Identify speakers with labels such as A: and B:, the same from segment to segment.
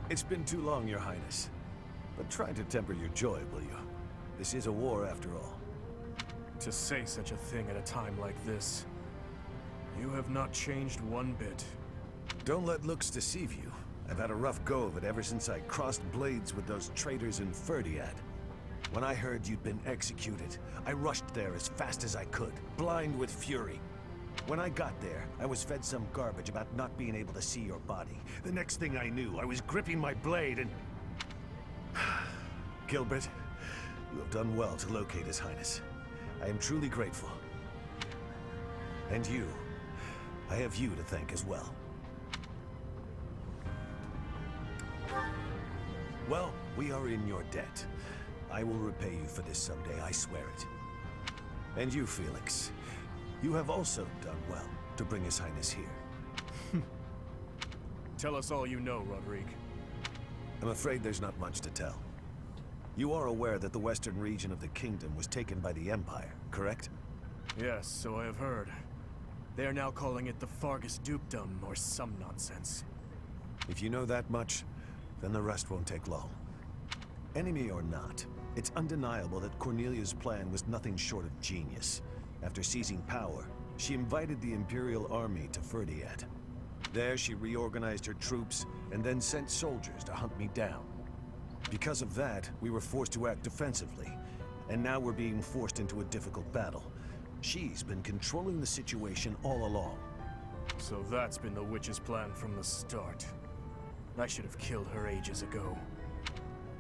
A: It's been too long, Your Highness. But try to temper your joy, will you? This is a war after all.
B: To say such a thing at a time like this. You have not changed one bit.
A: Don't let looks deceive you. I've had a rough go of it ever since I crossed blades with those traitors in Ferdiad. When I heard you'd been executed, I rushed there as fast as I could, blind with fury. When I got there, I was fed some garbage about not being able to see your body. The next thing I knew, I was gripping my blade and... Gilbert, you have done well to locate His Highness. I am truly grateful. And you, I have you to thank as well. Well, we are in your debt. I will repay you for this someday, I swear it. And you, Felix, you have also done well to bring His Highness here.
B: Tell us all you know, Rodrigue.
A: I'm afraid there's not much to tell. You are aware that the western region of the kingdom was taken by the Empire, correct?
B: Yes, so I have heard. They are now calling it the Fargus Dukedom, or some nonsense.
A: If you know that much, then the rest won't take long. Enemy or not, it's undeniable that Cornelia's plan was nothing short of genius. After seizing power, she invited the Imperial Army to Ferdiad. There she reorganized her troops and then sent soldiers to hunt me down. Because of that, we were forced to act defensively, and now we're being forced into a difficult battle. She's been controlling the situation all along.
B: So that's been the witch's plan from the start. I should have killed her ages ago.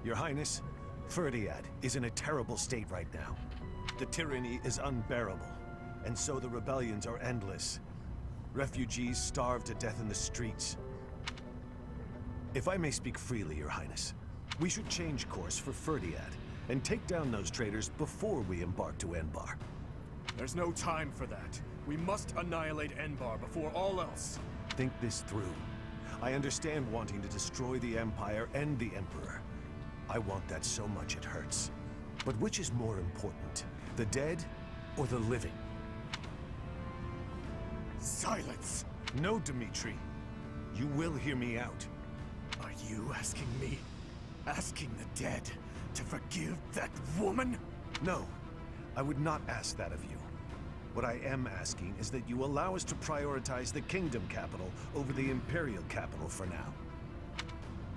A: Your Highness, Ferdiad is in a terrible state right now. The tyranny is unbearable, and so the rebellions are endless. Refugees starve to death in the streets. If I may speak freely, Your Highness, we should change course for Ferdiad and take down those traitors before we embark to Enbar.
B: There's no time for that. We must annihilate Enbar before all else.
A: Think this through. I understand wanting to destroy the Empire and the Emperor. I want that so much it hurts. But which is more important, the dead or the living?
B: Silence!
A: No, Dmitri. You will hear me out.
B: Are you asking me? Asking the dead to forgive that woman?
A: No, I would not ask that of you. What I am asking is that you allow us to prioritize the kingdom capital over the imperial capital for now.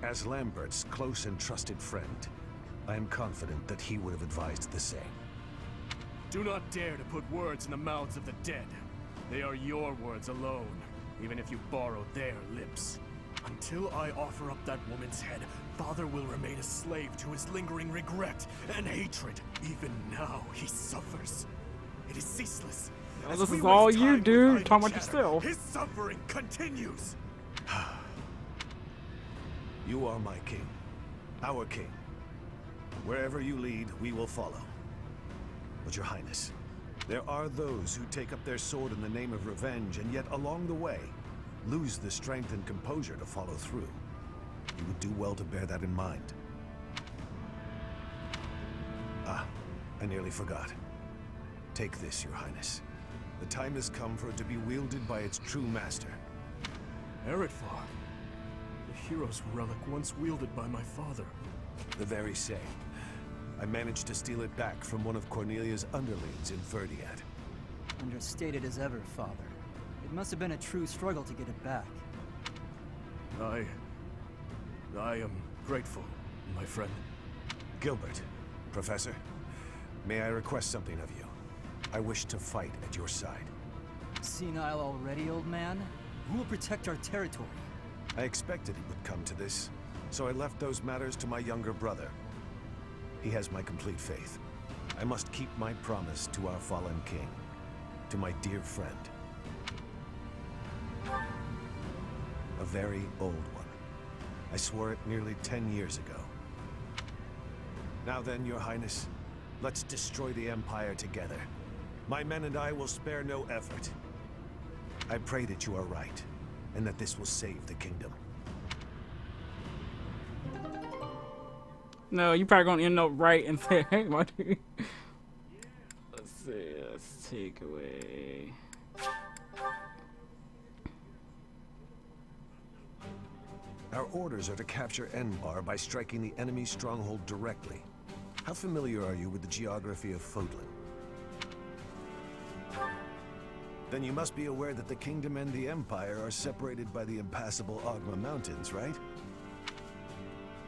A: As Lambert's close and trusted friend, I am confident that he would have advised the same.
B: Do not dare to put words in the mouths of the dead. They are your words alone, even if you borrow their lips. Until I offer up that woman's head, Father will remain a slave to his lingering regret and hatred. Even now, he suffers. It is ceaseless.
C: Well, this is all you do, talking about yourself.
B: His suffering continues.
A: You are my king, our king. Wherever you lead, we will follow. But Your Highness, there are those who take up their sword in the name of revenge and yet along the way, lose the strength and composure to follow through. You would do well to bear that in mind. Ah, I nearly forgot. Take this, Your Highness. The time has come for it to be wielded by its true master.
B: Eretvar, the hero's relic once wielded by my father.
A: The very same. I managed to steal it back from one of Cornelia's underlings in Ferdiad.
D: Understated as ever, Father. It must have been a true struggle to get it back.
B: I am grateful, my friend.
A: Gilbert, Professor, may I request something of you? I wish to fight at your side.
D: Senile already, old man? Who will protect our territory?
A: I expected it would come to this, so I left those matters to my younger brother. He has my complete faith. I must keep my promise to our fallen king, to my dear friend. A very old one. I swore it nearly 10 years ago. Now then, Your Highness, let's destroy the Empire together. My men and I will spare no effort. I pray that you are right, and that this will save the kingdom.
C: No, you probably gonna end up right and say, hey, my dude. Let's see, let's take away.
A: Our orders are to capture Enbar by striking the enemy's stronghold directly. How familiar are you with the geography of Fodlan? Then you must be aware that the Kingdom and the Empire are separated by the impassable Ogma Mountains, right?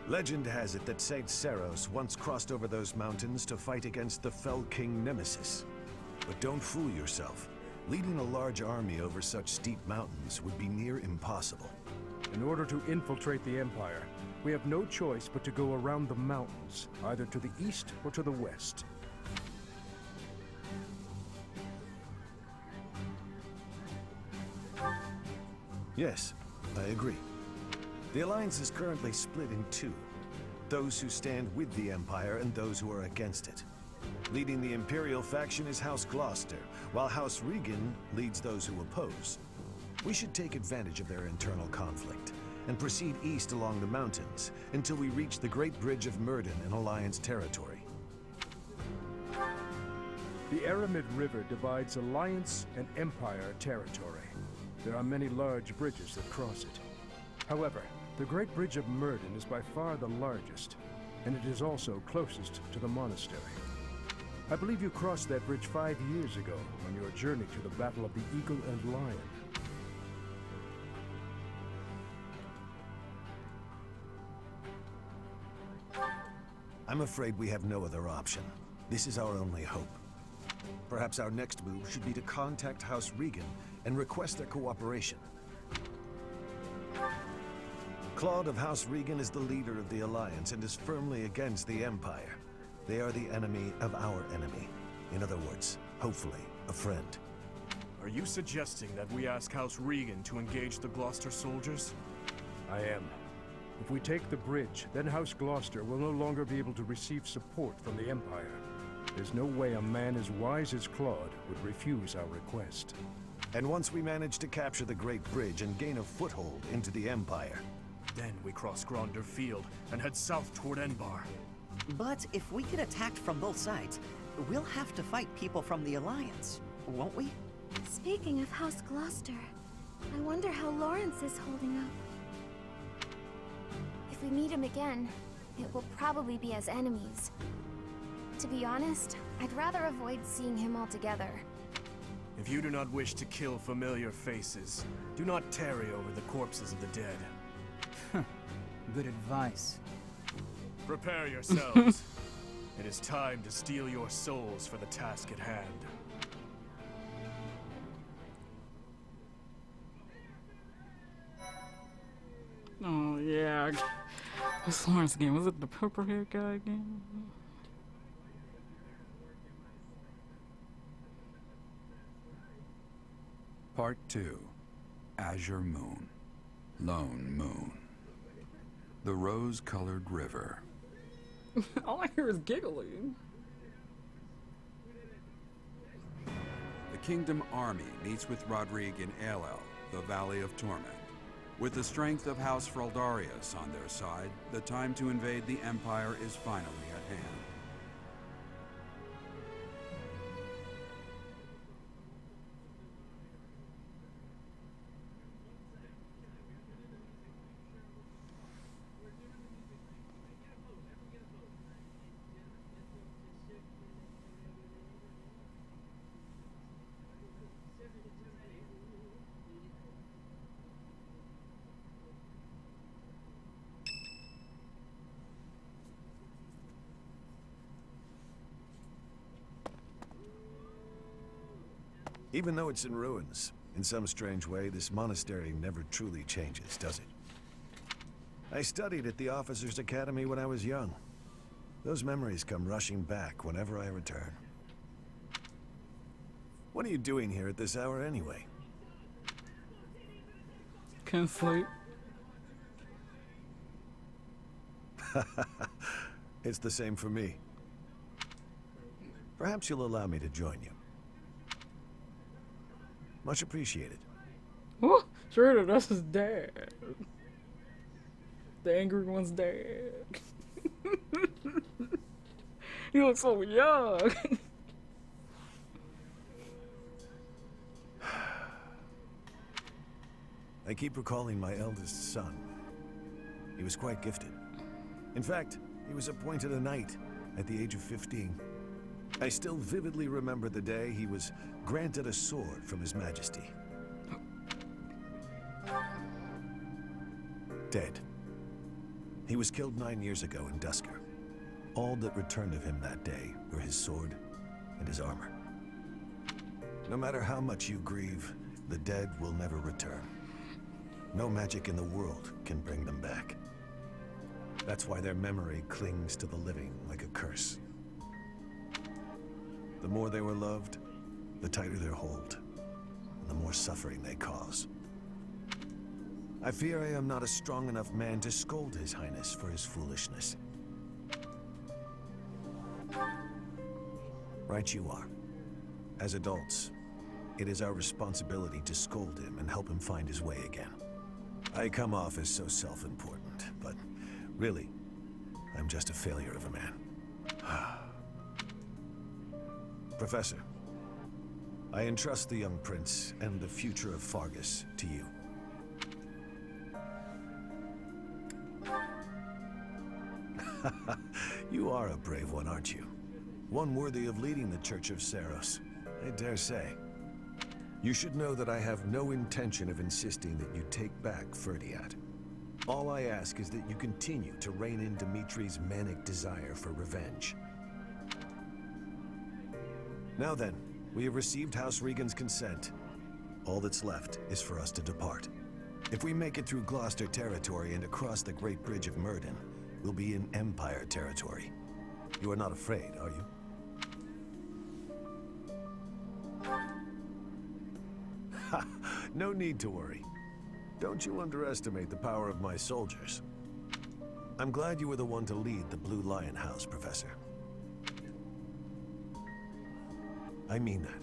A: Legend has it that Saint Seros once crossed over those mountains to fight against the Fell King Nemesis. But don't fool yourself. Leading a large army over such steep mountains would be near impossible.
E: In order to infiltrate the Empire, we have no choice but to go around the mountains, either to the east or to the west.
A: Yes, I agree. The Alliance is currently split in two. Those who stand with the Empire and those who are against it. Leading the Imperial faction is House Gloucester, while House Regan leads those who oppose. We should take advantage of their internal conflict and proceed east along the mountains until we reach the Great Bridge of Myrden in Alliance territory.
E: The Aramid River divides Alliance and Empire territory. There are many large bridges that cross it. However, the Great Bridge of Myrden is by far the largest, and it is also closest to the monastery. I believe you crossed that bridge 5 years ago on your journey to the Battle of the Eagle and Lion.
A: I'm afraid we have no other option. This is our only hope. Perhaps our next move should be to contact House Regan and request their cooperation. Claude of House Regan is the leader of the Alliance and is firmly against the Empire. They are the enemy of our enemy. In other words, hopefully, a friend.
B: Are you suggesting that we ask House Regan to engage the Gloucester soldiers?
E: I am. If we take the bridge, then House Gloucester will no longer be able to receive support from the Empire. There's no way a man as wise as Claude would refuse our request.
A: And once we manage to capture the Great Bridge and gain a foothold into the Empire,
B: then we cross Gronder Field and head south toward Enbar.
F: But if we get attacked from both sides, we'll have to fight people from the Alliance, won't we?
G: Speaking of House Gloucester, I wonder how Lawrence is holding up. If we meet him again, it will probably be as enemies. To be honest, I'd rather avoid seeing him altogether.
B: If you do not wish to kill familiar faces, do not tarry over the corpses of the dead.
D: Good advice.
B: Prepare yourselves. It is time to steel your souls for the task at hand.
C: Oh, yeah. What's Lawrence again? Was it the purple hair guy again?
H: Part 2. Azure Moon. Lone Moon. The rose-colored river.
C: All I hear is giggling.
H: The Kingdom Army meets with Rodrigue in Elel, the Valley of Torment. With the strength of House Fraldarius on their side, the time to invade the Empire is finally at hand.
A: even though it's in ruins, in some strange way, this monastery never truly changes, does it? I studied at the Officers' Academy when I was young. Those memories come rushing back whenever I return. What are you doing here at this hour anyway?
C: Can't sleep.
A: It's the same for me. Perhaps you'll allow me to join you. Much appreciated.
C: Oh, sure, that's his dad. The angry one's dad. He looks so young.
A: I keep recalling my eldest son. He was quite gifted. In fact, he was appointed a knight at the age of 15. I still vividly remember the day he was granted a sword from His Majesty. Dead. He was killed 9 years ago in Dusker. All that returned of him that day were his sword and his armor. No matter how much you grieve, the dead will never return. No magic in the world can bring them back. That's why their memory clings to the living like a curse. The more they were loved, the tighter their hold, and the more suffering they cause. I fear I am not a strong enough man to scold His Highness for his foolishness. Right you are. As adults, it is our responsibility to scold him and help him find his way again. I come off as so self-important, but really, I'm just a failure of a man. Professor, I entrust the young prince and the future of Fargus to you. You are a brave one, aren't you? One worthy of leading the Church of Seros, I dare say. You should know that I have no intention of insisting that you take back Ferdiad. All I ask is that you continue to rein in Dimitri's manic desire for revenge. Now then, we have received House Regan's consent. All that's left is for us to depart. If we make it through Gloucester territory and across the Great Bridge of Myrddin, we'll be in Empire territory. You are not afraid, are you? Ha! No need to worry. Don't you underestimate the power of my soldiers. I'm glad you were the one to lead the Blue Lion House, Professor. I mean that.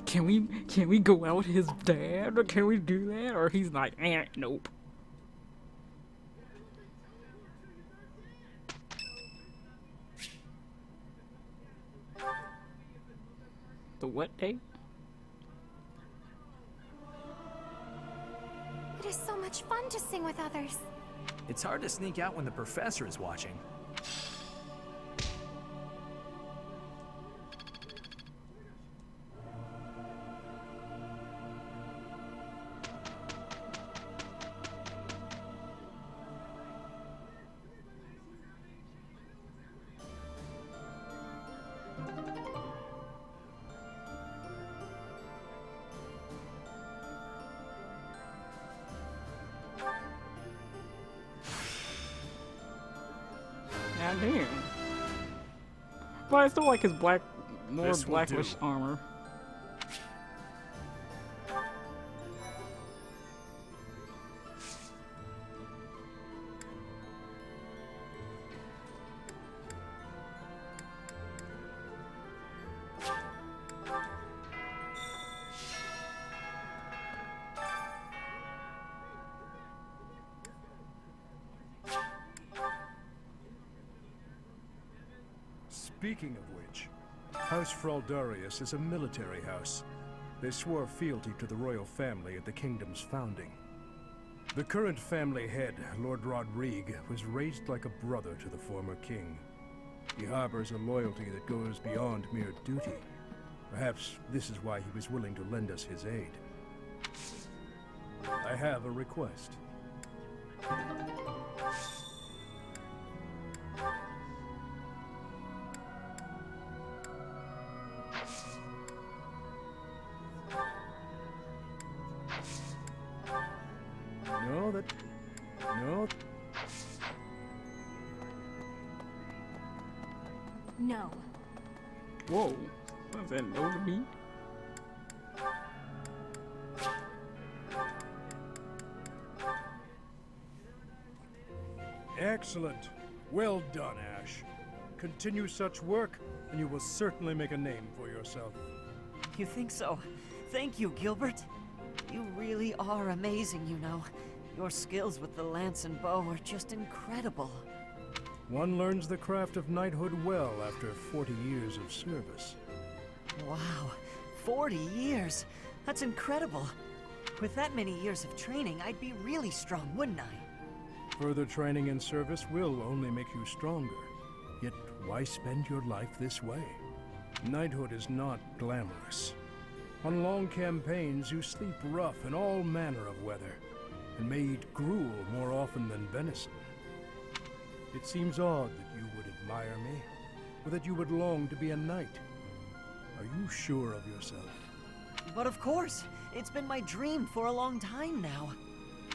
C: Can we go out his dad? Or can we do that? Or he's like, nope. The what date?
G: It is so much fun to sing with others.
I: It's hard to sneak out when the professor is watching.
C: God damn. But I still like his more
B: This will
C: blackish
B: do.
C: armor.
E: Speaking of which, House Fraldarius is a military house. They swore fealty to the royal family at the kingdom's founding. The current family head, Lord Rodrigue, was raised like a brother to the former king. He harbors a loyalty that goes beyond mere duty. Perhaps this is why he was willing to lend us his aid. I have a request. No.
G: No.
C: Whoa. What's that no to me?
E: Excellent. Well done, Ash. Continue such work, and you will certainly make a name for yourself.
F: You think so? Thank you, Gilbert. You really are amazing, you know. Your skills with the lance and bow are just incredible.
E: One learns the craft of knighthood well after 40 years of service.
F: Wow, 40 years. That's incredible. With that many years of training, I'd be really strong, wouldn't I?
E: Further training and service will only make you stronger. Yet, why spend your life this way? Knighthood is not glamorous. On long campaigns, you sleep rough in all manner of weather, and may eat gruel more often than venison. It seems odd that you would admire me, or that you would long to be a knight. Are you sure of yourself?
F: But of course, it's been my dream for a long time now.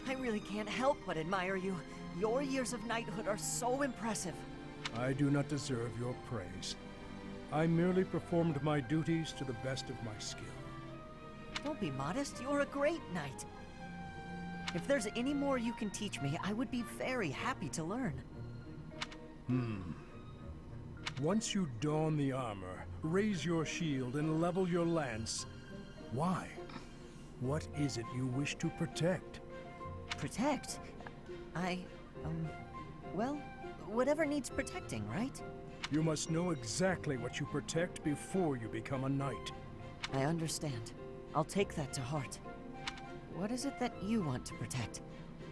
F: I really can't help but admire you. Your years of knighthood are so impressive.
E: I do not deserve your praise. I merely performed my duties to the best of my skill.
F: Don't be modest, you're a great knight. If there's any more you can teach me, I would be very happy to learn.
E: Once you don the armor, raise your shield, and level your lance, why? What is it you wish to protect?
F: Protect? Well, whatever needs protecting, right?
E: You must know exactly what you protect before you become a knight.
F: I understand. I'll take that to heart. What is it that you want to protect,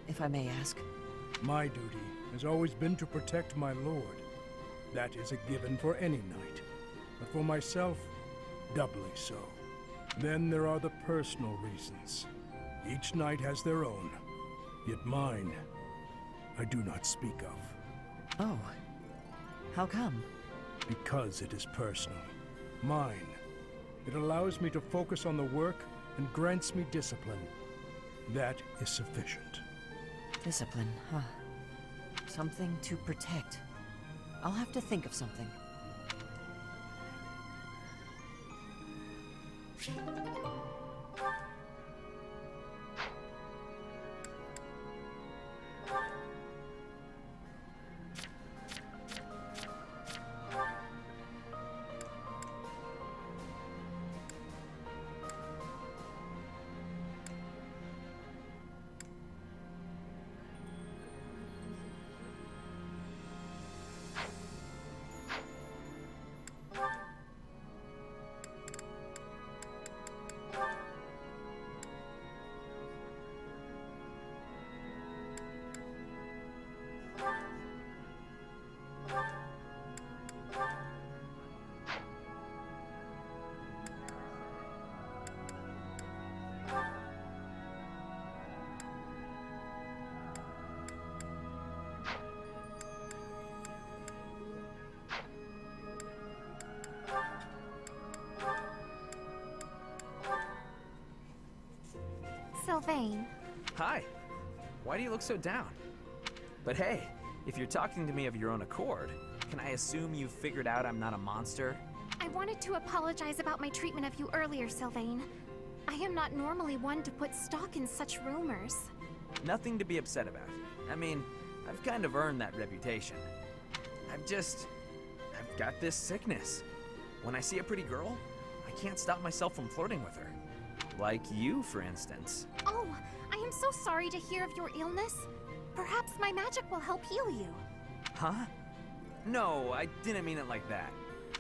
F: if I may ask?
E: My duty has always been to protect my lord. That is a given for any knight. But for myself, doubly so. Then there are the personal reasons. Each knight has their own. Yet mine, I do not speak of.
F: Oh. How come?
E: Because it is personal. Mine. It allows me to focus on the work and grants me discipline. That is sufficient.
F: Discipline, huh? Something to protect. I'll have to think of something.
G: Sylvain.
I: Hi. Why do you look so down? But hey, if you're talking to me of your own accord, can I assume you've figured out I'm not a monster?
G: I wanted to apologize about my treatment of you earlier, Sylvain. I am not normally one to put stock in such rumors.
I: Nothing to be upset about. I mean, I've kind of earned that reputation. I've got this sickness. When I see a pretty girl, I can't stop myself from flirting with her. Like you, for instance.
G: Oh, I am so sorry to hear of your illness. Perhaps my magic will help heal you.
I: Huh? No, I didn't mean it like that.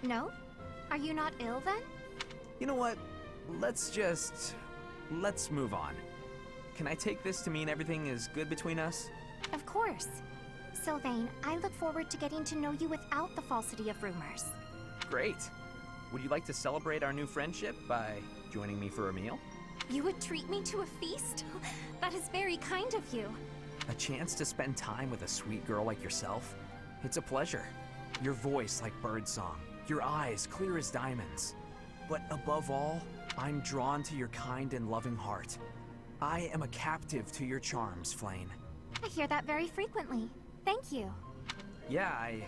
G: No? Are you not ill then?
I: You know what? Let's move on. Can I take this to mean everything is good between us?
G: Of course. Sylvain, I look forward to getting to know you without the falsity of rumors.
I: Great. Would you like to celebrate our new friendship by joining me for a meal?
G: You would treat me to a feast? That is very kind of you.
I: A chance to spend time with a sweet girl like yourself? It's a pleasure. Your voice like birdsong, your eyes clear as diamonds. But above all, I'm drawn to your kind and loving heart. I am a captive to your charms, Flayn.
G: I hear that very frequently. Thank you.
I: Yeah, I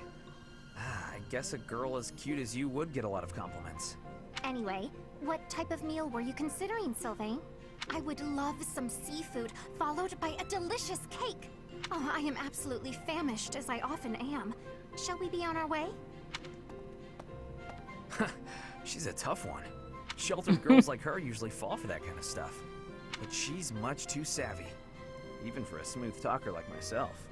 I: guess a girl as cute as you would get a lot of compliments.
G: Anyway, what type of meal were you considering, Sylvain? I would love some seafood, followed by a delicious cake. Oh, I am absolutely famished, as I often am. Shall we be on our way?
I: She's a tough one. Sheltered girls like her usually fall for that kind of stuff. But she's much too savvy, even for a smooth talker like myself.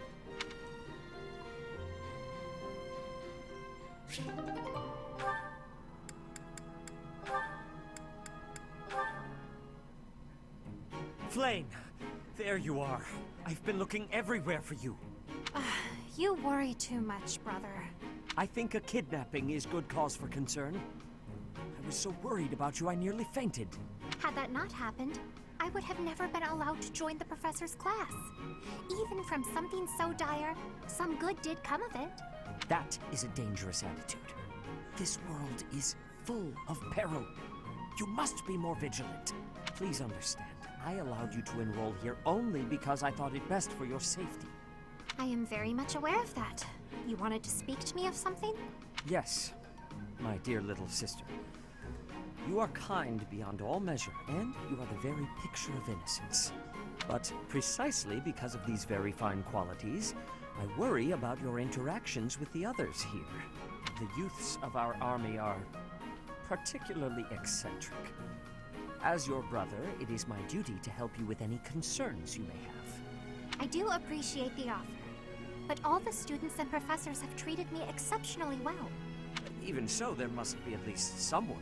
J: Flame! There you are. I've been looking everywhere for you.
G: You worry too much, brother.
J: I think a kidnapping is good cause for concern. I was so worried about you I nearly fainted.
G: Had that not happened, I would have never been allowed to join the professor's class. Even from something so dire, some good did come of it.
J: That is a dangerous attitude. This world is full of peril. You must be more vigilant. Please understand, I allowed you to enroll here only because I thought it best for your safety.
G: I am very much aware of that. You wanted to speak to me of something?
J: Yes, my dear little sister. You are kind beyond all measure, and you are the very picture of innocence. But precisely because of these very fine qualities, I worry about your interactions with the others here. The youths of our army are particularly eccentric. As your brother, it is my duty to help you with any concerns you may have.
G: I do appreciate the offer, but all the students and professors have treated me exceptionally well.
J: Even so, there must be at least some worry.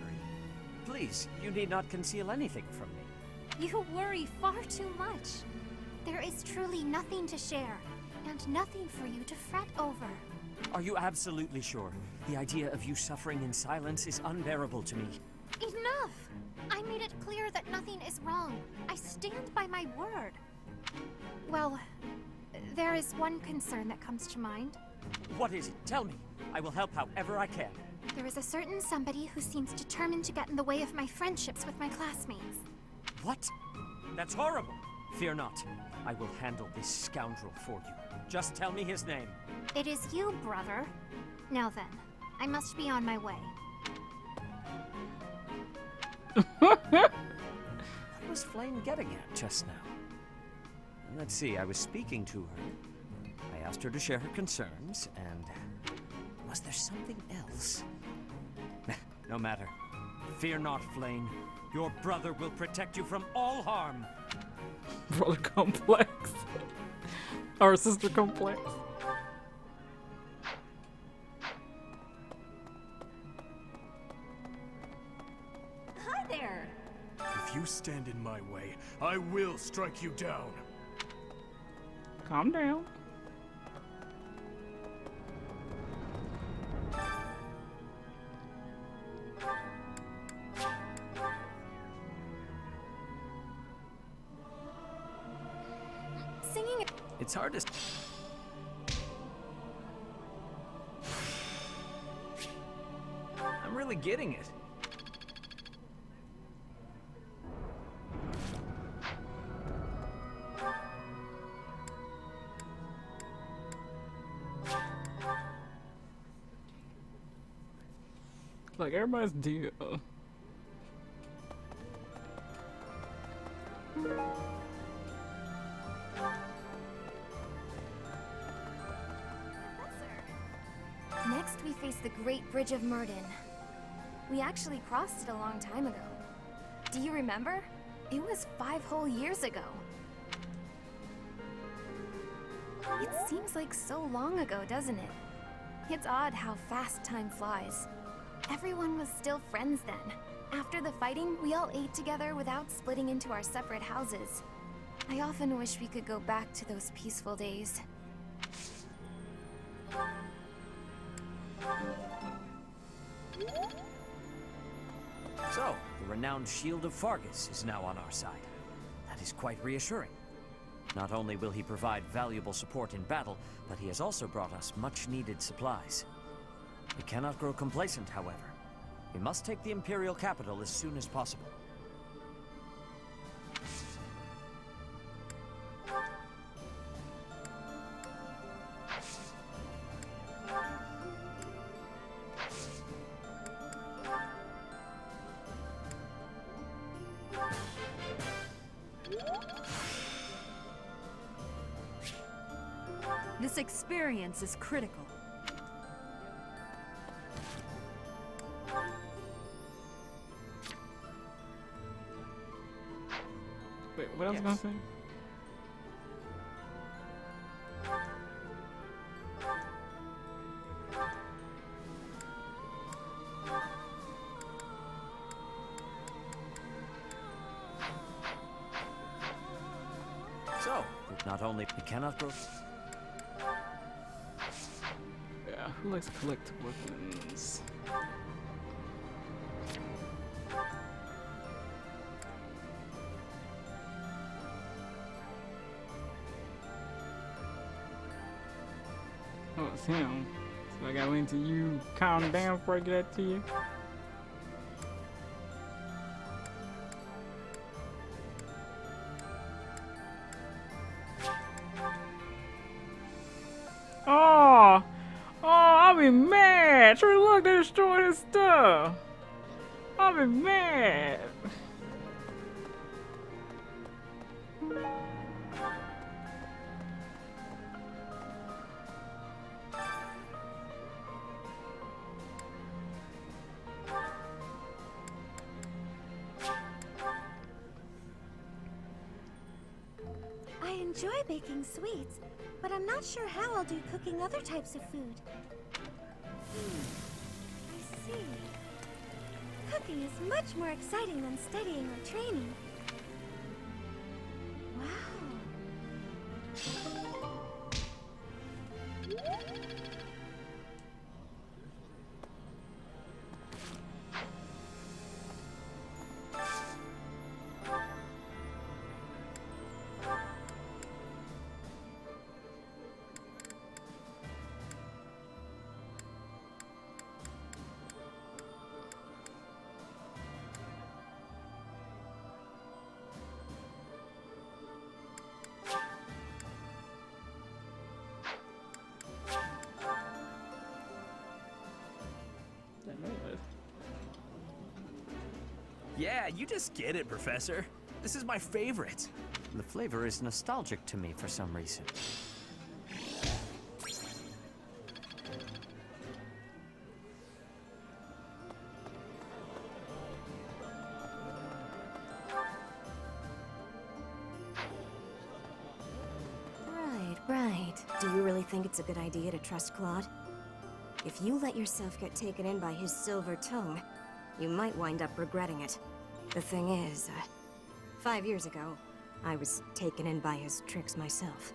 J: Please, you need not conceal anything from me.
G: You worry far too much. There is truly nothing to share, and nothing for you to fret over.
J: Are you absolutely sure? The idea of you suffering in silence is unbearable to me.
G: Enough! I made it clear that nothing is wrong. I stand by my word. Well, there is one concern that comes to mind.
J: What is it? Tell me. I will help however I can.
G: There is a certain somebody who seems determined to get in the way of my friendships with my classmates.
J: What? That's horrible. Fear not. I will handle this scoundrel for you. Just tell me his name.
G: It is you, brother. Now then, I must be on my way.
J: What was Flame getting at just now? Let's see, I was speaking to her. I asked her to share her concerns, and was there something else? No matter. Fear not, Flame. Your brother will protect you from all harm.
C: Brother complex. Or sister complex.
F: Hi there!
B: If you stand in my way, I will strike you down.
C: Calm down.
G: Singing.
J: It's hard to... I'm really getting it.
C: Like everybody's deal.
G: Next, we face the Great Bridge of Murden. We actually crossed it a long time ago. Do you remember? It was 5 whole years ago. It seems like so long ago, doesn't it? It's odd how fast time flies. Everyone was still friends then. After the fighting, we all ate together without splitting into our separate houses. I often wish we could go back to those peaceful days.
J: So, the renowned Shield of Fargus is now on our side. That is quite reassuring. Not only will he provide valuable support in battle, but he has also brought us much-needed supplies. We cannot grow complacent, however. We must take the Imperial capital as soon as possible.
F: This experience is critical.
C: Wait, what else was I gonna say?
J: Not only we cannot grow.
C: Yeah, who likes collect weapons? Oh, it's him. So I gotta wait until you calm down before I get that to you. Oh, I'll be mad. True, look, they destroyed his stuff. I'll be mad.
G: I enjoy baking sweets, but I'm not sure how I'll do cooking other types of food. I see. Cooking is much more exciting than studying or training. Wow.
I: Yeah, you just get it, Professor. This is my favorite.
J: The flavor is nostalgic to me for some reason.
K: Right. Do you really think it's a good idea to trust Claude? If you let yourself get taken in by his silver tongue, you might wind up regretting it. The thing is, 5 years ago, I was taken in by his tricks myself.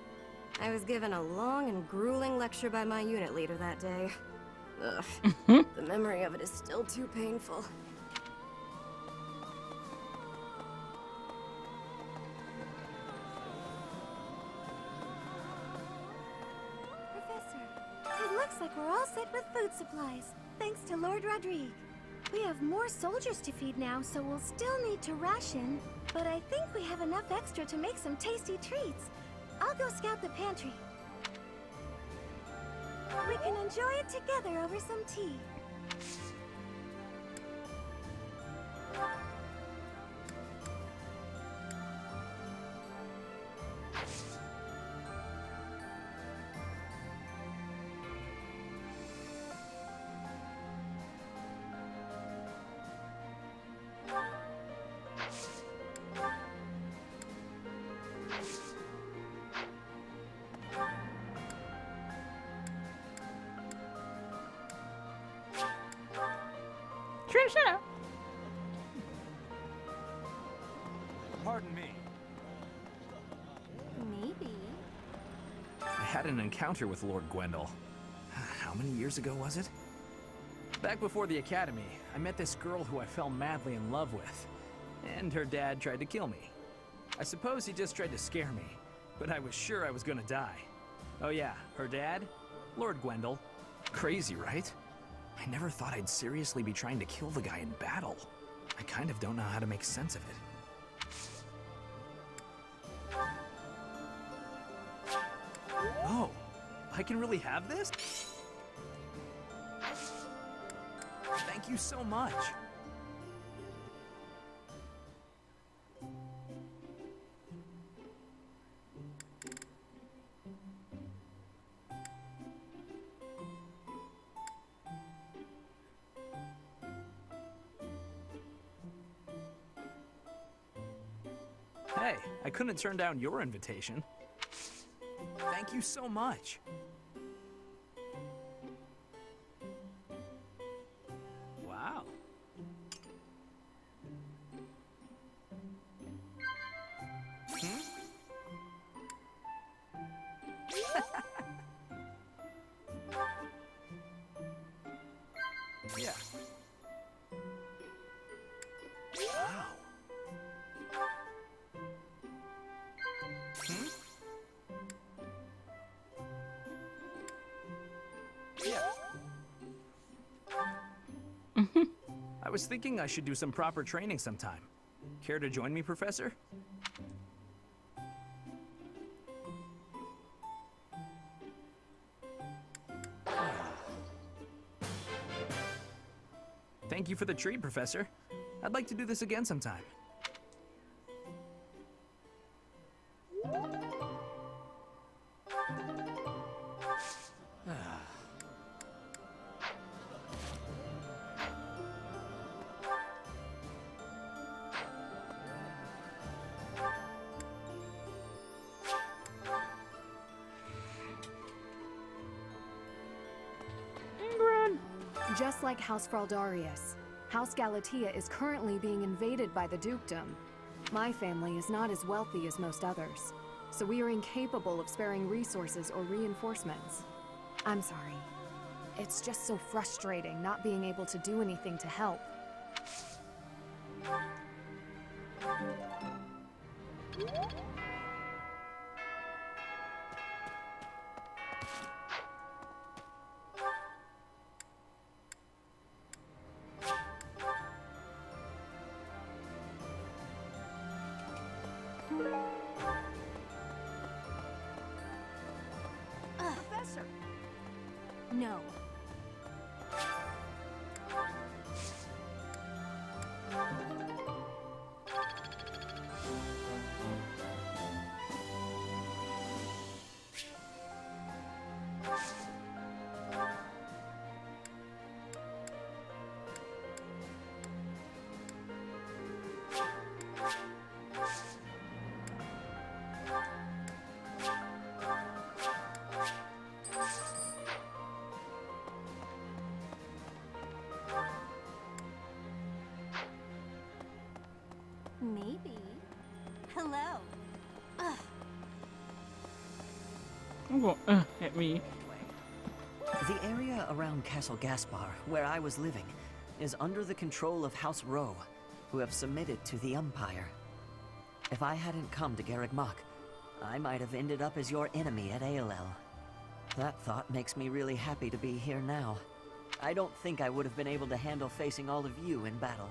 K: I was given a long and grueling lecture by my unit leader that day. Ugh, the memory of it is still too painful.
G: Professor, it looks like we're all set with food supplies, thanks to Lord Rodrigue. We have more soldiers to feed now, so we'll still need to ration, but I think we have enough extra to make some tasty treats. I'll go scout the pantry. We can enjoy it together over some tea.
C: Shut up.
E: Pardon me.
K: Maybe.
I: I had an encounter with Lord Gwendol. How many years ago was it? Back before the academy, I met this girl who I fell madly in love with. And her dad tried to kill me. I suppose he just tried to scare me, but I was sure I was gonna die. Oh yeah, her dad? Lord Gwendol. Crazy, right? I never thought I'd seriously be trying to kill the guy in battle. I kind of don't know how to make sense of it. Oh, I can really have this? Thank you so much. Hey, I couldn't turn down your invitation. Thank you so much. Wow. Yeah. I was thinking I should do some proper training sometime. Care to join me, Professor? Thank you for the treat, Professor. I'd like to do this again sometime.
L: Just like House Fraldarius, House Galatea is currently being invaded by the dukedom. My family is not as wealthy as most others, so we are incapable of sparing resources or reinforcements. I'm sorry. It's just so frustrating not being able to do anything to help.
F: Professor!
L: No.
G: Maybe. Hello.
C: I'm going, at me.
F: The area around Castle Gaspar, where I was living, is under the control of House Rowe, who have submitted to the Empire. If I hadn't come to Garreg Mach, I might have ended up as your enemy at Aelel. That thought makes me really happy to be here now. I don't think I would have been able to handle facing all of you in battle.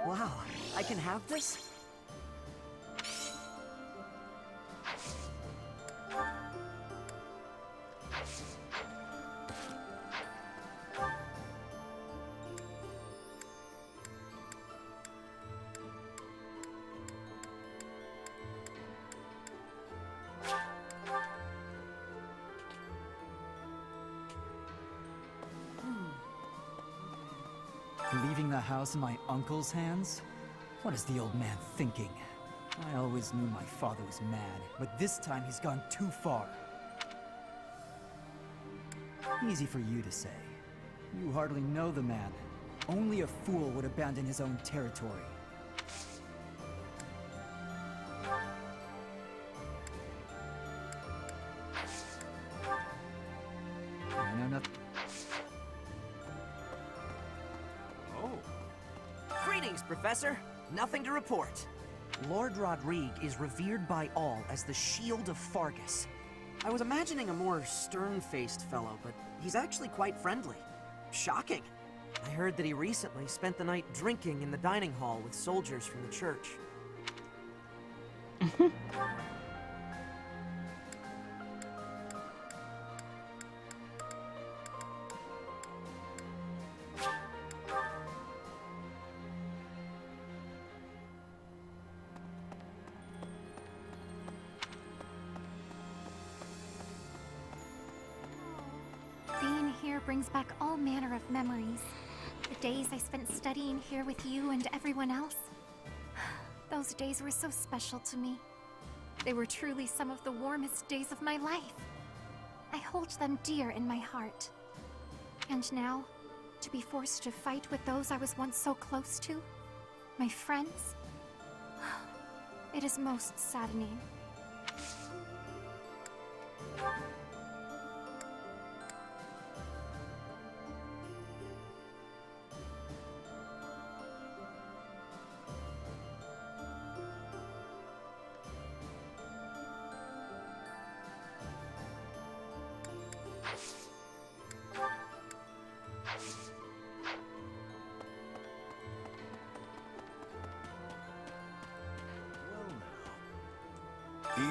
F: Wow, I can have this?
D: Leaving the house in my uncle's hands? What is the old man thinking? I always knew my father was mad, but this time he's gone too far. Easy for you to say. You hardly know the man. Only a fool would abandon his own territory. I know nothing.
I: Greetings, Professor. Nothing to report. Lord Rodrigue is revered by all as the Shield of Fargus. I was imagining a more stern-faced fellow, but he's actually quite friendly. Shocking. I heard that he recently spent the night drinking in the dining hall with soldiers from the church.
G: Being here brings back all manner of memories. The days I spent studying here with you and everyone else. Those days were so special to me. They were truly some of the warmest days of my life. I hold them dear in my heart. And now, to be forced to fight with those I was once so close to, my friends, it is most saddening.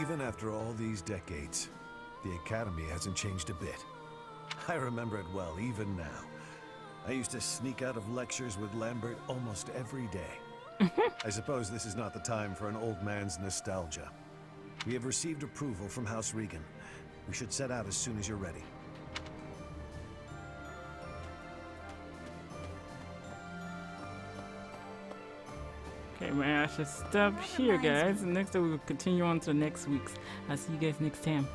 A: Even after all these decades, the Academy hasn't changed a bit. I remember it well, even now. I used to sneak out of lectures with Lambert almost every day. I suppose this is not the time for an old man's nostalgia. We have received approval from House Regan. We should set out as soon as you're ready.
C: Okay, man, I should stop here, guys. And next time we will continue on to the next weeks. I'll see you guys next time.